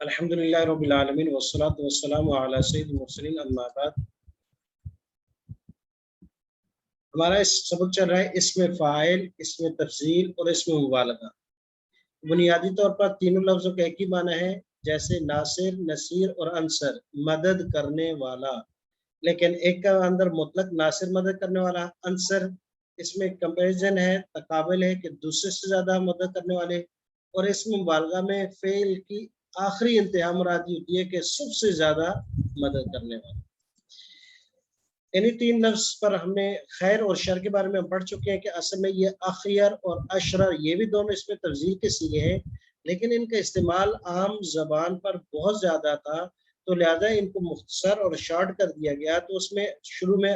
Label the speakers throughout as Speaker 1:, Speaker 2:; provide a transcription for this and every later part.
Speaker 1: الحمدللہ رب العالمین والصلاة والسلام علی سید المرسلین اما بعد۔ ہمارا اس سبق چل رہا ہے اسم فاعل، اسم تفضیل اور اسم مبالغہ۔ بنیادی طور پر تینوں لفظوں کا ایک ہی معنی ہے، جیسے ناصر، نصیر اور انصر، مدد کرنے والا، لیکن ایک کا اندر مطلق ناصر مدد کرنے والا، انصر اس میں کمپیریزن ہے، تقابل ہے کہ دوسرے سے زیادہ مدد کرنے والے، اور اس میں مبالغہ میں فعل کی آخری انتہا مرادی ہوتی ہے کہ سب سے زیادہ مدد کرنے والے۔ انہی تین لفظ پر ہم نے خیر اور شر کے بارے میں ہم پڑھ چکے ہیں کہ اصل میں یہ اخیر اور اشرر یہ بھی دونوں اس میں تفضیل کے صیغے ہیں، لیکن ان کا استعمال عام زبان پر بہت زیادہ تھا، تو لہذا ان کو مختصر اور شارٹ کر دیا گیا۔ تو اس میں شروع میں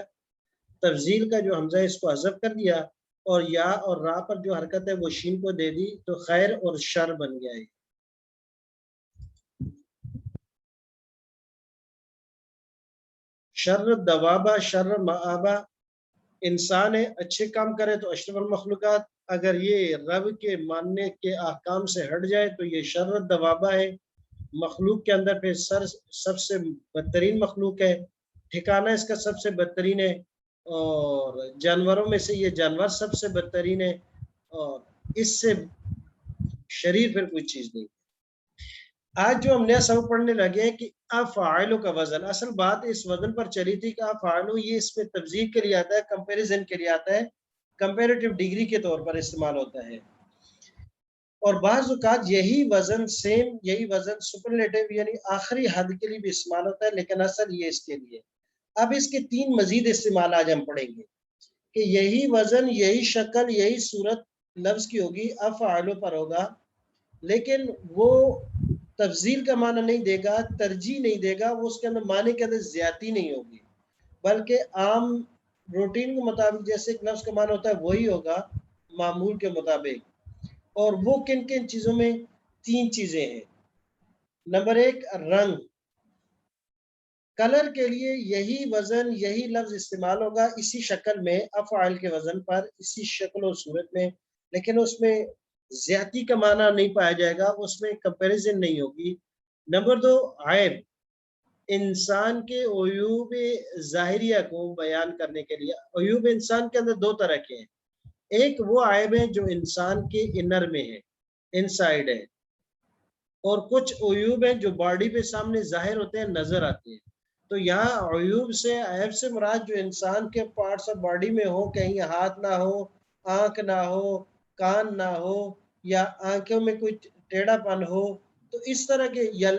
Speaker 1: تفضیل کا جو حمزہ ہے اس کو حذف کر دیا، اور یا اور را پر جو حرکت ہے وہ شین کو دے دی، تو خیر اور شر بن گیا ہے۔ شر دوابا شر معابا، انسان ہے اچھے کام کرے تو اشرف المخلوقات، اگر یہ رب کے ماننے کے احکام سے ہٹ جائے تو یہ شر دوابا ہے، مخلوق کے اندر پھر سب سے بدترین مخلوق ہے، ٹھکانہ اس کا سب سے بدترین ہے، اور جانوروں میں سے یہ جانور سب سے بدترین ہے، اور اس سے شریر پھر کوئی چیز نہیں۔ آج جو ہم نیا سبق پڑھنے لگے ہیں کہ افعالو کا وزن، اصل بات اس وزن پر چلی تھی کہ افعالو یہ اس میں تفضیل کے لیے آتا ہے، کمپیریزن کے لیے آتا ہے، کمپیریٹیو ڈگری کے طور پر استعمال ہوتا ہے، اور بعض اوقات یہی وزن یہی وزن سپرلیٹیو یعنی آخری حد کے لیے بھی استعمال ہوتا ہے، لیکن اصل یہ اس کے لیے۔ اب اس کے تین مزید استعمال آج ہم پڑھیں گے کہ یہی وزن، یہی شکل، یہی صورت لفظ کی ہوگی، افعالو پر ہوگا، لیکن وہ تفضیل کا معنی نہیں دے گا، ترجیح نہیں دے گا، وہ اس کے اندر معنی کے اندر زیادتی نہیں ہوگی، بلکہ عام روٹین کے مطابق جیسے ایک لفظ کا معنی ہوتا ہے وہی ہوگا معمول کے مطابق۔ اور وہ کن کن چیزوں میں؟ تین چیزیں ہیں۔ نمبر ایک، رنگ، کلر کے لیے یہی وزن، یہی لفظ استعمال ہوگا اسی شکل میں، افعال کے وزن پر، اسی شکل اور صورت میں، لیکن اس میں زیادتی کا معنی نہیں پایا جائے گا، اس میں کمپیریزن نہیں ہوگی۔ نمبر دو، عیب، انسان کے عیوب ظاہریہ کو بیان کرنے کے لیے۔ عیوب انسان کے اندر دو طرح کے ہیں، ایک وہ عیب ہے جو انسان کے انر میں ہے، انسائیڈ ہے، اور کچھ عیوب ہیں جو باڈی پہ سامنے ظاہر ہوتے ہیں، نظر آتے ہیں۔ تو یہاں عیوب سے، عیب سے مراد جو انسان کے پارٹس آف باڈی میں ہو، کہیں ہاتھ نہ ہو، آنکھ نہ ہو، کان نہ ہو، یا آنکھوں میں کوئی ٹیڑھا پن ہو، تو اس طرح کے، یا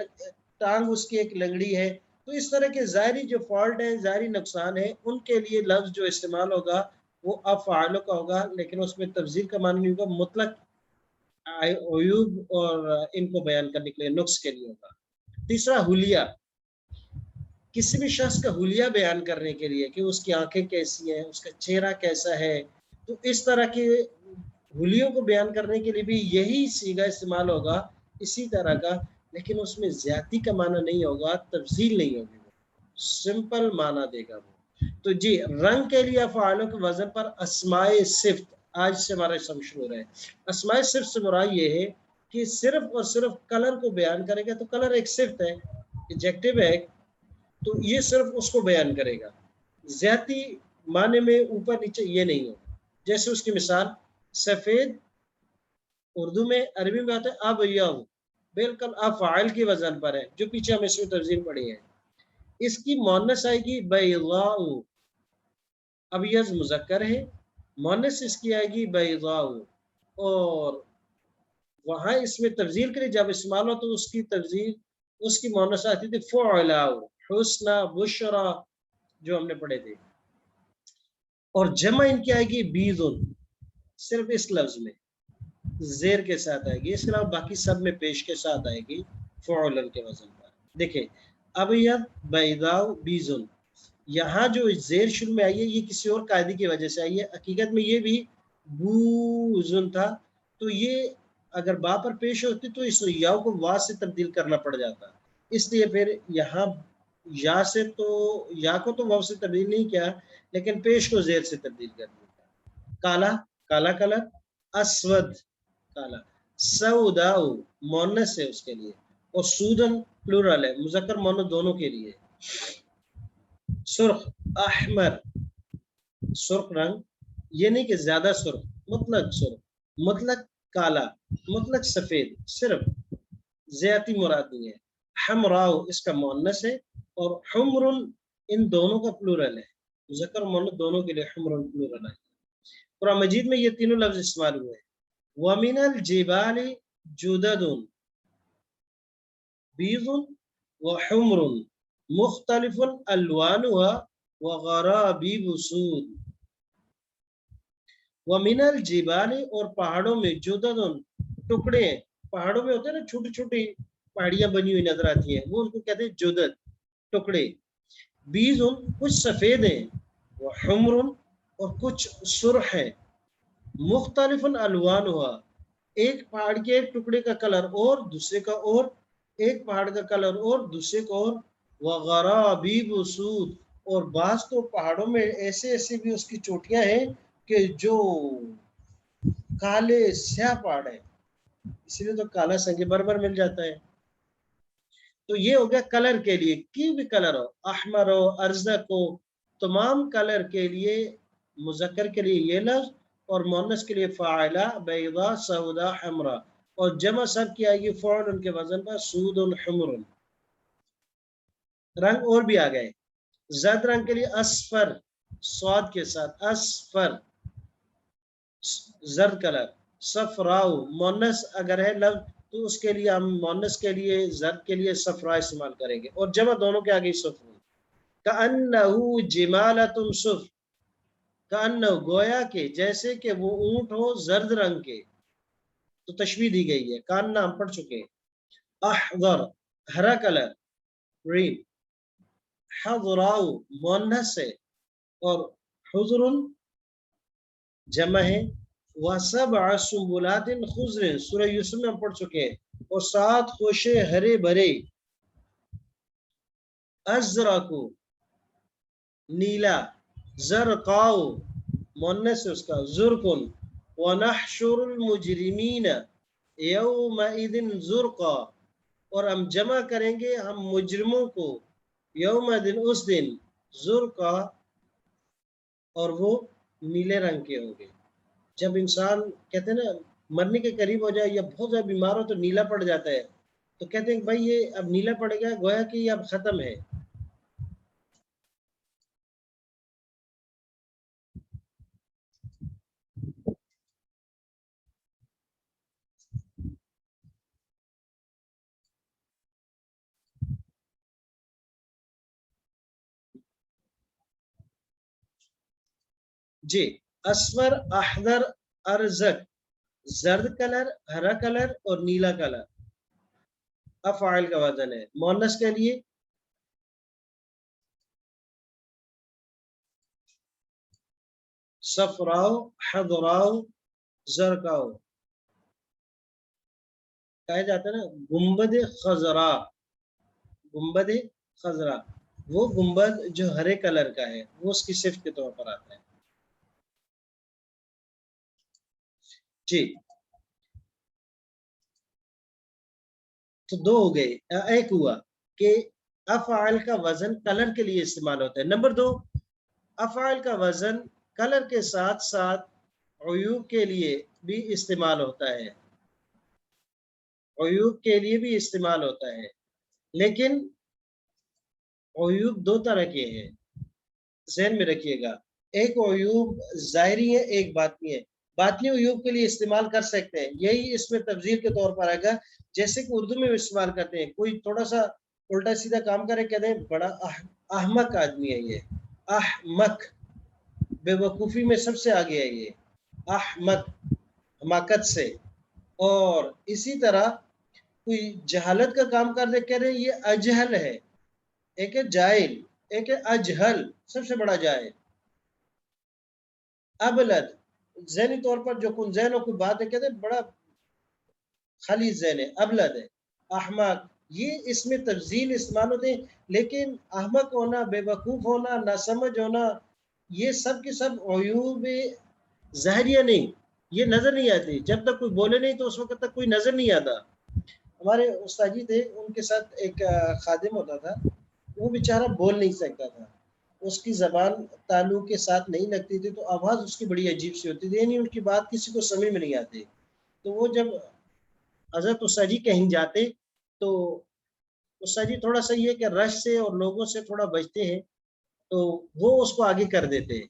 Speaker 1: ٹانگ اس کی ایک لنگڑی ہے، تو اس طرح کے ظاہری جو فالٹ ہیں، ظاہری نقصان ہیں، ان کے لیے لفظ جو استعمال ہوگا وہ افعالو کا ہوگا، لیکن اس میں تفضیل کا معنی نہیں ہوگا، مطلق عیوب اور ان کو بیان کرنے کے لیے، نقص کے لیے ہوگا۔ تیسرا، حلیہ، کسی بھی شخص کا حلیہ بیان کرنے کے لیے کہ اس کی آنکھیں کیسی ہیں، اس کا چہرہ کیسا ہے، تو اس طرح کے حلیوں کو بیان کرنے کے لیے بھی یہی صیغہ استعمال ہوگا، اسی طرح کا، لیکن اس میں زیادتی کا معنی نہیں ہوگا، تفضیل نہیں ہوگی، سمپل معنی دے گا وہ۔ تو جی، رنگ کے لیے افعالوں کے وزن پر اسماء صفت، آج سے ہمارا سبق شروع ہو رہا ہے۔ اسماء صفت سے مراد یہ ہے کہ صرف اور صرف کلر کو بیان کرے گا، تو کلر ایک صفت ہے، ایڈجیکٹو ہے، تو یہ صرف اس کو بیان کرے گا، زیادتی معنی میں اوپر نیچے یہ نہیں ہوگا۔ جیسے اس کی مثال، سفید اردو میں، عربی میں آتا ہے ابیض، بالکل افعال کی وزن پر ہے، جو پیچھے ہم اس میں تفضیل پڑھی ہے۔ اس کی مؤنث آئے گی بیضاء، ابیض مذکر ہے، مؤنث اس کی آئے گی بیضاء، اور وہاں اس میں تفضیل کے لیے جب استعمال ہو تو اس کی تفضیل، اس کی مؤنث آتی تھی فعلاء، حسنى، بشرى، جو ہم نے پڑھے تھے، اور جمع ان کی آئے گی بیض، صرف اس لفظ میں زیر کے ساتھ آئے گی، اس کے علاوہ باقی سب میں پیش کے ساتھ آئے گی فعلا کے وزن پر۔ دیکھیں، ابیض، بیضاء، بیض، یہاں جو زیر شروع میں آئی ہے یہ کسی اور قاعدے کی وجہ سے آئی ہے، حقیقت میں یہ بھی بوزن تھا، تو یہ اگر با پر پیش ہوتی تو اس یا کو وا سے تبدیل کرنا پڑ جاتا، اس لیے پھر یہاں یا سے تو یا کو تو واو سے تبدیل نہیں کیا، لیکن پیش کو زیر سے تبدیل کر دیا۔ کالا، کالا کلر، اسود، کالا، سوداء مؤنث ہے اس کے لیے، اور سودن پلورل ہے، مذکر مؤنث دونوں کے لیے. سرخ، احمر، سرخ رنگ، یہ نہیں کہ زیادہ سرخ، سرخ، مطلق کالا، مطلق سفید، صرف زیادتی مراد نہیں ہے. حمراء اس کا مؤنث ہے، اور حمر ان دونوں کا پلورل ہے، مذکر اور مؤنث دونوں کے لیے حمر پلورل ہے. قرآن مجید میں یہ تینوں لفظ استعمال ہوئے ہیں. وَمِنَ الْجِبَالِ جُدَدٌ بِيضٌ وَحُمْرٌ مُخْتَلِفٌ أَلْوَانُهَا وَغَرَابِيبُ سُودٌ. وَمِنَ الْجِبَالِ اور پہاڑوں میں جُدَدٌ ٹکڑے ہیں. پہاڑوں میں ہوتے ہیں نا چھوٹی چھوٹی پہاڑیاں بنی ہوئی نظر آتی ہیں، وہ ان کو کہتے ہیں جدد، ٹکڑے. بیض کچھ سفید ہیں، وحمر اور کچھ سرخ ہیں. مختلف الوان ہوا، ایک پہاڑ کے ایک ٹکڑے کا کلر اور دوسرے کا اور، ایک پہاڑ کا کلر اور دوسرے کا اور. وغرابیب سود اور بعض تو پہاڑوں میں ایسے ایسے بھی اس کی چوٹیاں ہیں کہ جو کالے سیاہ پہاڑ ہیں، اسی لیے تو کالا سنگ مرمر مل جاتا ہے. تو یہ ہو گیا کلر کے لیے، کی بھی کلر ہو، احمر ہو، ارزق ہو، تمام کلر کے لیے مذکر کے لیے یہ لفظ، اور مؤنث کے لیے فاعلہ، بیضاء، سودا، حمرا، اور جمع سب کی آئے گی فعل ان کے وزن پر سود حمر. رنگ اور بھی آ گئے. زرد رنگ کے لیے اصفر، سواد کے ساتھ اصفر، زرد کلر. صفراء مؤنث اگر ہے لفظ تو اس کے لیے ہم مؤنث کے لیے زرد کے لیے صفرا استعمال کریں گے، اور جمع دونوں کے آگے صفر. کأنہ جمالۃ صفر، کأنہ گویا کہ جیسے کہ وہ اونٹ ہو زرد رنگ کے، تو تشبیہ دی گئی ہے. کأنہ ہم پڑھ چکے. احضر ہرا کلر، گرین. حضراء مؤنث ہے، اور حضر جمع ہے. وَسَبْعَ سُنبُلَاتٍ خُضْرٍ سورہ یوسف میں ہم پڑھ چکے ہیں، اور 7 خوشے ہرے بھرے. ازرق نیلا. زرقاء مؤنث اس کا زرقن. وَنَحْشُرُ الْمُجْرِمِينَ يَوْمَئِذٍ زُرْقًا اور ہم جمع کریں گے ہم مجرموں کو یوم دن اس دن زرقا اور وہ نیلے رنگ کے ہوں گے. جب انسان کہتے ہیں نا مرنے کے قریب ہو جائے یا بہت زیادہ بیمار ہو تو نیلا پڑ جاتا ہے، تو کہتے ہیں کہ بھائی یہ اب نیلا پڑ گیا، گویا کہ یہ اب ختم ہے. جی، اسفر، احمر، ارزق، زرد کلر، ہرا کلر اور نیلا کلر افعال کا وزن ہے. مؤنث کے لیے صفراء، حضراء، زرقاء. کہا جاتا ہے نا گنبد خضرا، گنبد خضرا، وہ گنبد جو ہرے کلر کا ہے وہ اس کی صفت کے طور پر آتا ہے. جی تو 2 ہو گئے. ایک ہوا کہ افعال کا وزن کلر کے لیے استعمال ہوتا ہے. نمبر 2، افعال کا وزن کلر کے ساتھ ساتھ عیوب کے لیے بھی استعمال ہوتا ہے، عیوب کے لیے بھی استعمال ہوتا ہے. لیکن عیوب 2 طرح کے ہیں، ذہن میں رکھیے گا. ایک عیوب ظاہری ہے، ایک باطنی ہے. باطنی عیوب کے لیے استعمال کر سکتے ہیں، یہی اس میں تفضیل کے طور پر آئے گا، جیسے کہ اردو میں استعمال کرتے ہیں. کوئی تھوڑا سا الٹا سیدھا کام کرے کہتے ہیں بڑا احمق آدمی ہے یہ، احمق بے وقوفی میں سب سے آگے ہے یہ، احمق حماقت سے. اور اسی طرح کوئی جہالت کا کام کر دے کہہ رہے یہ اجہل ہے. ایک ہے جاہل، ایک ہے اجہل، سب سے بڑا جاہل. ابلد ذہنی طور پر جو کن ذہن ہو کوئی بات ہے کہتے ہیں بڑا خالی ذہن ہے، ابلد ہے. احمق یہ اس میں تفضیل استعمال ہوتے ہیں، لیکن احمق ہونا، بے وقوف ہونا، ناسمجھ ہونا، یہ سب کے سب عیوب ظاہریہ نہیں، یہ نظر نہیں آتی. جب تک کوئی بولے نہیں تو اس وقت تک کوئی نظر نہیں آتا. ہمارے استاد جی تھے، ان کے ساتھ ایک خادم ہوتا تھا، وہ بیچارہ بول نہیں سکتا تھا، اس کی زبان تالو کے ساتھ نہیں لگتی تھی، تو آواز اس کی بڑی عجیب سی ہوتی تھی، یعنی ان کی بات کسی کو سمجھ میں نہیں آتی۔ تو وہ جب حضرت استاد جی کہیں جاتے تو استاد جی تھوڑا سا یہ کہ رش سے اور لوگوں سے تھوڑا بچتے ہیں، تو وہ اس کو آگے کر دیتے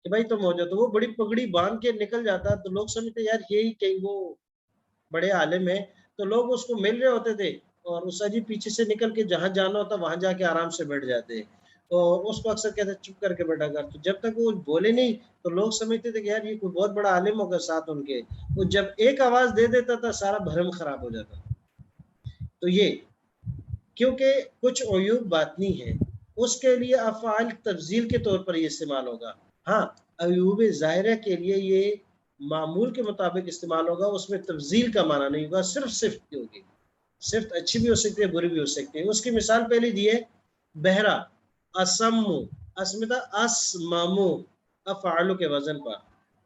Speaker 1: کہ بھائی تم ہو جاؤ، تو وہ بڑی پگڑی باندھ کے نکل جاتا، تو لوگ سمجھتے یار یہی کہیں وہ بڑے عالم ہیں، تو لوگ اس کو مل رہے ہوتے تھے اور استاد جی پیچھے سے نکل کے جہاں جانا ہوتا وہاں جا کے آرام سے بیٹھ جاتے، اور اس کو اکثر کہتے چپ کر کے بیٹھا کر، تو جب تک وہ بولے نہیں تو لوگ سمجھتے تھے کہ یار یہ کوئی بہت بڑا عالم ہوگا ساتھ ان کے، وہ جب ایک آواز دے دیتا تھا سارا بھرم خراب ہو جاتا۔ تو یہ کیونکہ کچھ عیوب باطنی ہے، اس کے لیے افعال تفضیل کے طور پر یہ استعمال ہوگا۔ ہاں عیوب ظاہرہ کے لیے یہ معمول کے مطابق استعمال ہوگا، اس میں تفضیل کا معنی نہیں ہوگا، صرف صفت کی ہوگی، صفت اچھی بھی ہو سکتی ہے بری بھی ہو سکتی ہے۔ اس کی مثال پہلی دی ہے بہرا، اسم، اسمتا اسمامو، افعال کے وزن پر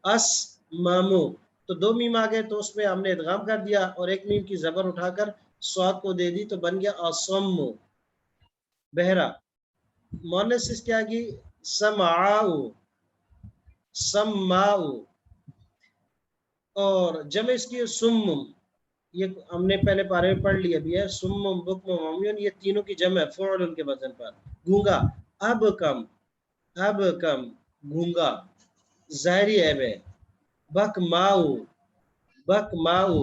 Speaker 1: اسمامو، تو دو میم آ گئے تو اس میں ہم نے ادغام کر دیا اور ایک میم کی زبر اٹھا کر صاد کو دے دی تو بن گیا اسم بہرا۔ مؤنث کیا کی سمعاؤ سماؤ، اور جمع اس کی سمم، یہ ہم نے پہلے پارے میں پڑھ لیا بھی ہے، سمم بکم عمیون، یہ تینوں کی جمع ہے فعل کے وزن پر۔ گونگا اب کم گونگا ظاہری عیب ہے۔ بک ماؤ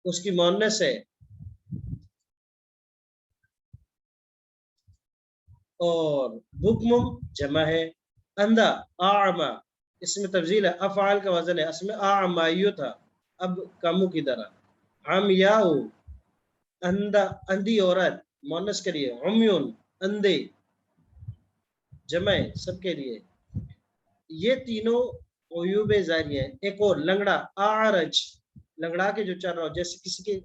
Speaker 1: اس کی مؤنث ہے، اور بکمم جمع ہے۔ اندھا اعما، اس میں تفضیل ہے، افعال کا وزن ہے، اس میں اعمایو تھا اب کامو کی طرح۔ عمیاؤ اندھا، اندھی عورت مؤنث کے لیے، عمیون اندھے جمع ہے سب کے لیے۔ یہ تینوں عیوب ظاہری ہیں۔ ایک اور لنگڑا اعرج، لنگڑا کے جو چل رہا ہو، جیسے کسی کے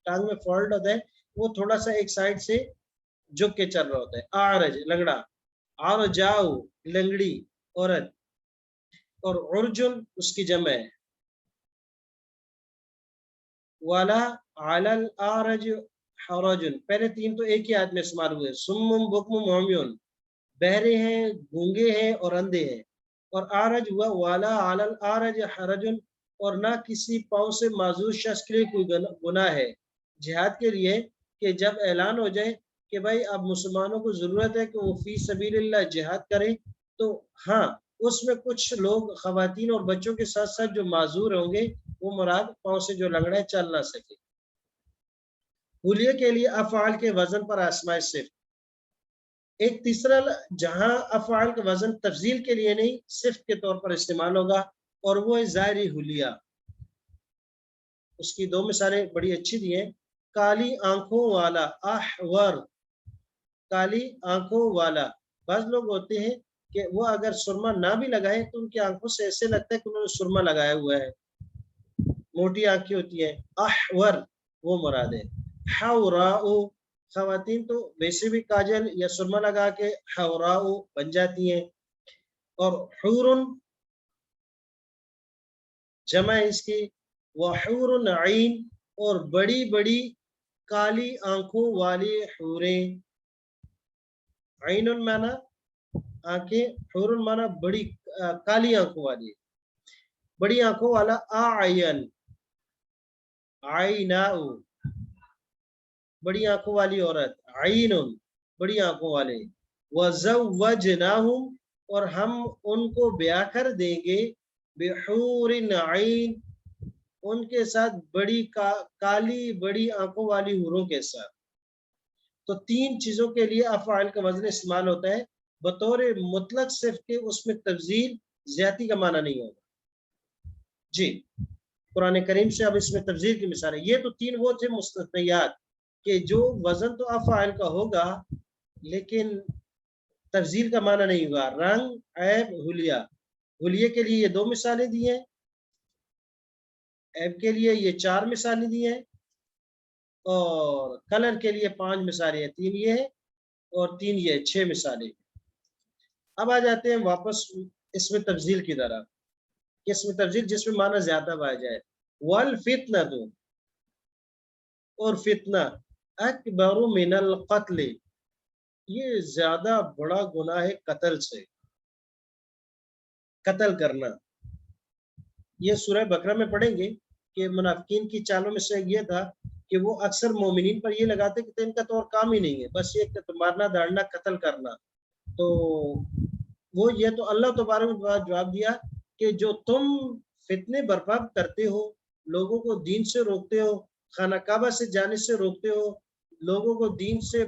Speaker 1: ٹانگ میں فالٹ ہوتا ہے وہ تھوڑا سا ایک سائڈ سے جھک کے چل رہا ہوتا ہے، اعرج لنگڑا۔ عرجاؤ لنگڑی عورت، اور عرجن اس کی جمع ہے۔ والا علی الاعرج حرجن، پہلے تین تو ایک ہی آیت میں استعمال ہوئے، سمم بکم عمیون، بہرے ہیں گونگے ہیں اور اندھے ہیں، اور اعرج ہوا والا علی الاعرج حرجن، اور نہ کسی پاؤں سے معذور شخص کے لیے کوئی گناہ ہے جہاد کے لیے، کہ جب اعلان ہو جائے کہ بھائی اب مسلمانوں کو ضرورت ہے کہ وہ فی سبیل اللہ جہاد کریں، تو ہاں اس میں کچھ لوگ خواتین اور بچوں کے ساتھ ساتھ جو معذور ہوں گے وہ مراد پاؤں سے جو لنگڑا ہے چل نہ سکے۔ حلیے کے لیے افعال کے وزن پر اسماء صفت۔ ایک تیسرا جہاں افعال کا وزن تفضیل کے لیے نہیں صفت کے طور پر استعمال ہوگا، اور وہ ہے ظاہری حلیہ۔ اس کی دو مثالیں بڑی اچھی دی ہیں، کالی آنکھوں والا احور، کالی آنکھوں والا، بعض لوگ ہوتے ہیں کہ وہ اگر سرما نہ بھی لگائے تو ان کی آنکھوں سے ایسے لگتا ہے کہ انہوں نے سرما لگایا ہوا ہے، موٹی آنکھیں ہوتی ہیں، احور وہ مراد ہے۔ حوراء، خواتین تو ویسے بھی کاجل یا سرما لگا کے حوراء بن جاتی ہیں، اور حورن جمع اس کی، وحور عین، اور بڑی بڑی کالی آنکھوں والی حوریں، عین مانا آنکھیں، حور مانا بڑی کالی آنکھوں والی، بڑی آنکھوں والا اعین، عیناء بڑی آنکھوں والی عورت، عین بڑی آنکھوں والے، وزوجناہم، اور ہم ان کو بیاہ کر دیں گے، بحور عین، ان کے ساتھ بڑی کالی بڑی آنکھوں والی حوروں کے ساتھ۔ تو تین چیزوں کے لیے افعال کا وزن استعمال ہوتا ہے بطور مطلق صرف کے، اس میں تفضیل زیادتی کا معنی نہیں ہوگا۔ جی قرآن کریم سے اب اس میں تفضیل کی مثال ہے۔ یہ تو تین وہ تھے مستثنیات کہ جو وزن تو افعال کا ہوگا لیکن تفضیل کا معنی نہیں ہوگا، رنگ عیب حلیہ۔ حلیے کے لیے یہ دو مثالیں دی ہیں، عیب کے لیے یہ چار مثالیں دی ہیں، اور کلر کے لیے 5 مثالیں ہیں، 3 یہ ہے اور 3 یہ 6 مثالیں۔ اب آ جاتے ہیں واپس اس میں تفضیل کی طرح، اس میں تفضیل جس میں معنی زیادہ پایا جائے۔ والفتنہ، اور فتنہ اکبر من القتل، یہ زیادہ بڑا گناہ ہے قتل سے، قتل کرنا۔ یہ سورہ بقرہ میں پڑھیں گے کہ منافقین کی چالوں میں سے یہ تھا کہ وہ اکثر مومنین پر یہ لگاتے کہ ان کا تو اور کام ہی نہیں ہے، بس یہ مارنا داڑنا قتل کرنا۔ تو وہ یہ تو اللہ تبارک و تعالیٰ جواب دیا کہ جو تم فتنے برپا کرتے ہو، لوگوں کو دین سے روکتے ہو، خانہ کعبہ سے جانے سے روکتے ہو، لوگوں کو دین سے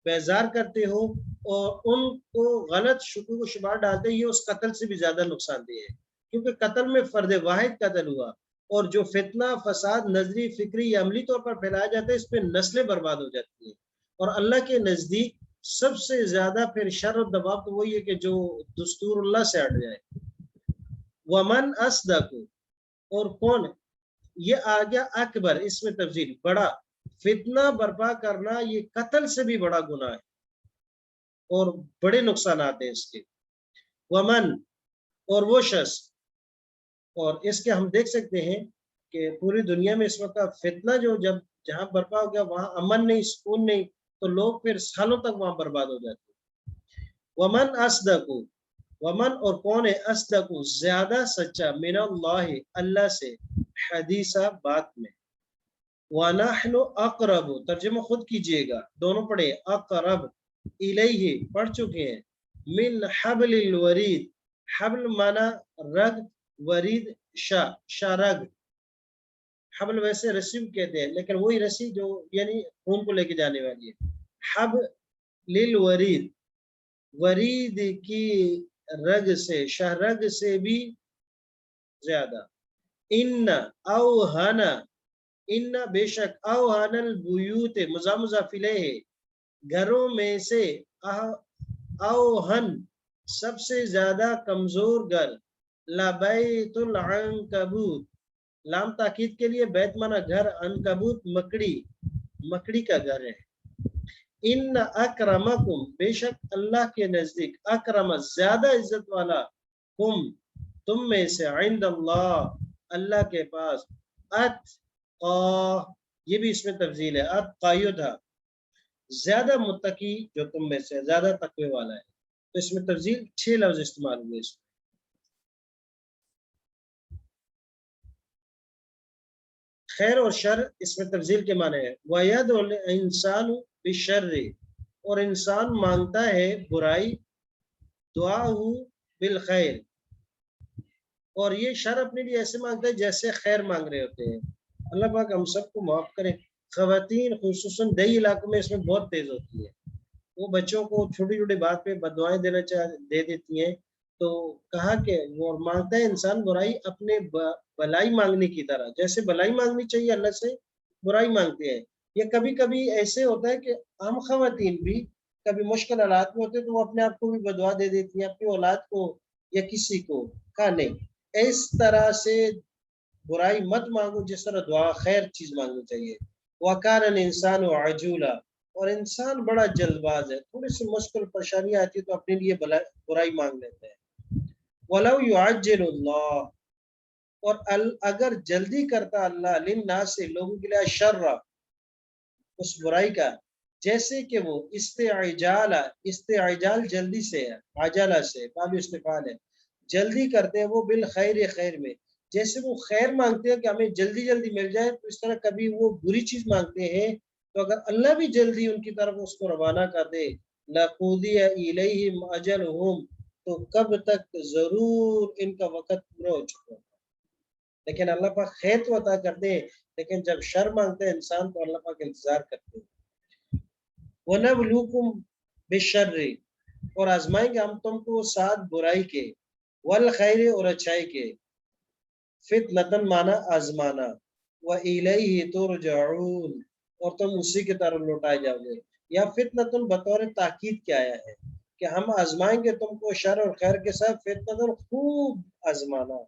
Speaker 1: بیزار کرتے ہو اور ان کو غلط شکوک و شبہات ڈالتے، یہ اس قتل سے بھی زیادہ نقصان دہ ہے، کیونکہ قتل میں فرد واحد قتل ہوا، اور جو فتنہ فساد نظری فکری یا عملی طور پر پھیلایا جاتا ہے اس پہ نسلیں برباد ہو جاتی ہیں۔ اور اللہ کے نزدیک سب سے زیادہ پھر شر و دباؤ تو وہی ہے کہ جو دستور اللہ سے ہٹ جائے۔ ومن اصدق، اور کون، یہ آ گیا اکبر، اس میں تفصیل بڑا، فتنہ برپا کرنا یہ قتل سے بھی بڑا گناہ ہے اور بڑے نقصانات ہیں اس کے۔ ومن، اور وہ شخص، اور اس کے ہم دیکھ سکتے ہیں کہ پوری دنیا میں اس وقت فتنہ جو جب جہاں برپا ہو گیا وہاں امن نہیں، سکون نہیں، تو لوگ پھر سالوں تک وہاں برباد ہو جاتے ہیں۔ ومن اصدق، ومن، اور کون ہے، اصدق زیادہ سچا، من اللہ اللہ سے، حدیثہ بات میں، وَنَحْنُ اقرب، ترجمہ خود کیجئے گا، دونوں پڑھے، اقرب، الیہ پڑھ چکے ہیں، من حبل الورید، حبل مانا رگ، ورید شارگ، حبل ویسے رسی کہتے ہیں لیکن وہی رسی جو یعنی خون کو لے کے جانے والی ہے، حبل الورید، ورید کی رگ سے، شہرگ سے بھی زیادہ، ان اوہن، ان بے شک، اوہن البیوت، مضاف الیہ ہے، گھروں میں سے، اوہن سب سے زیادہ کمزور گھر، لبیت العنکبوت، لام تاکید کے لیے، بیت مانا گھر، عنکبوت مکڑی، مکڑی کا گھر ہے۔ ان اکرمکم، بے شک اللہ کے نزدیک، اکرم زیادہ عزت والا، کم تم میں سے، عند اللہ اللہ کے پاس، اتقا، یہ بھی اس میں تفضیل ہے، اتقایو تھا، زیادہ متقی جو تم میں سے، زیادہ تقوی والا ہے، تو اس میں تفضیل 6 لفظ استعمال ہوئے اس میں۔ خیر اور شر اس میں تفضیل کے معنی ہے، وَيَدْعُ الْإِنسَانُ بِالشَّرِّ، اور انسان مانگتا ہے برائی، دعاءُ بالخیر، اور یہ شر اپنے لیے ایسے مانگتا ہے جیسے خیر مانگ رہے ہوتے ہیں۔ اللہ پاک ہم سب کو معاف کرے۔ خواتین خصوصاً دیہی علاقوں میں اس میں بہت تیز ہوتی ہے، وہ بچوں کو چھوٹی چھوٹی بات پہ بددعائیں دے دیتی ہیں، تو کہا کہ وہ مانگتا ہے انسان برائی اپنے بلائی مانگنے کی طرح، جیسے بلائی مانگنی چاہیے اللہ سے، برائی مانگتے ہیں۔ یہ کبھی کبھی ایسے ہوتا ہے کہ ہم خواتین بھی کبھی مشکل حالات میں ہوتے ہیں تو وہ اپنے آپ کو بھی بددعا دے دیتی ہیں، اپنی اولاد کو یا کسی کو، کہا نہیں، اس طرح سے برائی مت مانگو، جس طرح دعا خیر چیز مانگنی چاہیے۔ وَكَانَ الْإِنسَانُ عَجُولًا، اور انسان بڑا جلد باز ہے، تھوڑی سی مشکل پریشانی آتی ہے تو اپنے لیے برائی مانگ لیتے ہیں۔ وَلَوْ يُعَجِّلُ اللَّهُ، اور اگر جلدی کرتا اللہ، للناس سے لوگوں کے لیے، شر اس برائی کا، جیسے کہ وہ استعجال جلدی سے ہے، عجلہ سے باب استفعال ہے، جلدی کرتے ہیں وہ بالخیر خیر میں، جیسے وہ خیر مانگتے ہیں کہ ہمیں جلدی جلدی مل جائے، تو اس طرح کبھی وہ بری چیز مانگتے ہیں، تو اگر اللہ بھی جلدی ان کی طرف اس کو روانہ کر دے، لَقُضِيَ إِلَيْهِمْ أَجَلُهُمْ، تو کب تک ضرور ان کا وقت پورا ہو چکا ہے۔ لیکن اللہ پاک خیر تو عطا کرتے ہیں، لیکن جب شر مانگتے ہیں انسان تو اللہ پاک انتظار کرتے ہیں۔ وَنَبْلُوكُمْ بِالشَّرِّ، اور آزمائیں گے ہم تم کو ساتھ برائی کے، والخیر، اور اچھائی کے، فتنةً مانا آزمانا، وَإِلَيْهِ تُرْجَعُونَ، اور تم اسی کی طرف لوٹائے جاؤ گے، یا فتنةً بطور تاکید کیا آیا ہے کہ ہم آزمائیں گے تم کو شر اور خیر کے ساتھ، فتنةً خوب آزمانا،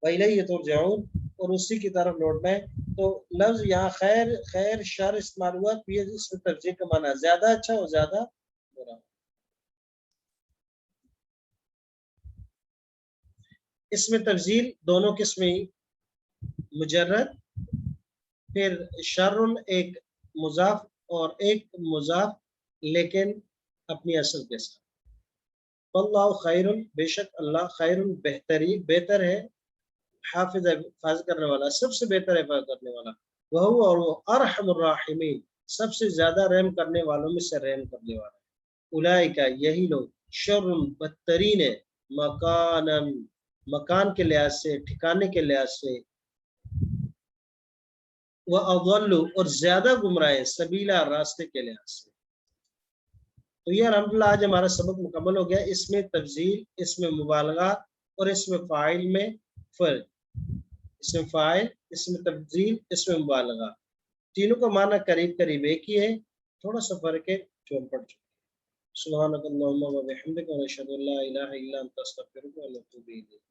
Speaker 1: وَإِلَيْهِ تُرْجَعُونَ، اور اسی کی طرف لوٹنا ہے۔ تو لفظ یہاں خیر شر استعمال ہوا، تو یہ اس میں تفسیر کا معنی زیادہ اچھا اور زیادہ برا۔ اس میں تفضیل دونوں قسمیں، مجرد پھر شرن ایک مضاف اور ایک مضاف لیکن اپنی اصل کے ساتھ. واللہ خیر، بے شک اللہ خیر بہتری بہتر ہے، حافظ حفاظ کرنے والا، سب سے بہتر حفاظ کرنے والا، وہ اور وہ ارحم الراحمین، سب سے زیادہ رحم کرنے والوں میں سے رحم کرنے والا. اولئک یہی لوگ شر بدترین ہے، مکانن مکان کے لحاظ سے، ٹھکانے کے لحاظ سے، وہ اضل اور زیادہ گمراہ ہے، سبیلا راستے کے لحاظ سے. تو یہ الحمدللہ آج ہمارا سبق مکمل ہو گیا. اس میں تفضیل، اس میں مبالغہ اور اس میں فاعل میں فرق. اس میں فاعل، اس میں تفضیل، اس میں مبالغہ، تینوں کا معنی قریب قریب ایک ہی ہے، تھوڑا سا فرق ہے جو ہم پڑھ چکے. سبحانک اللہم و بحمدک، ونشہد ان لا الہ الا انت، استغفرک و اتوب الیک.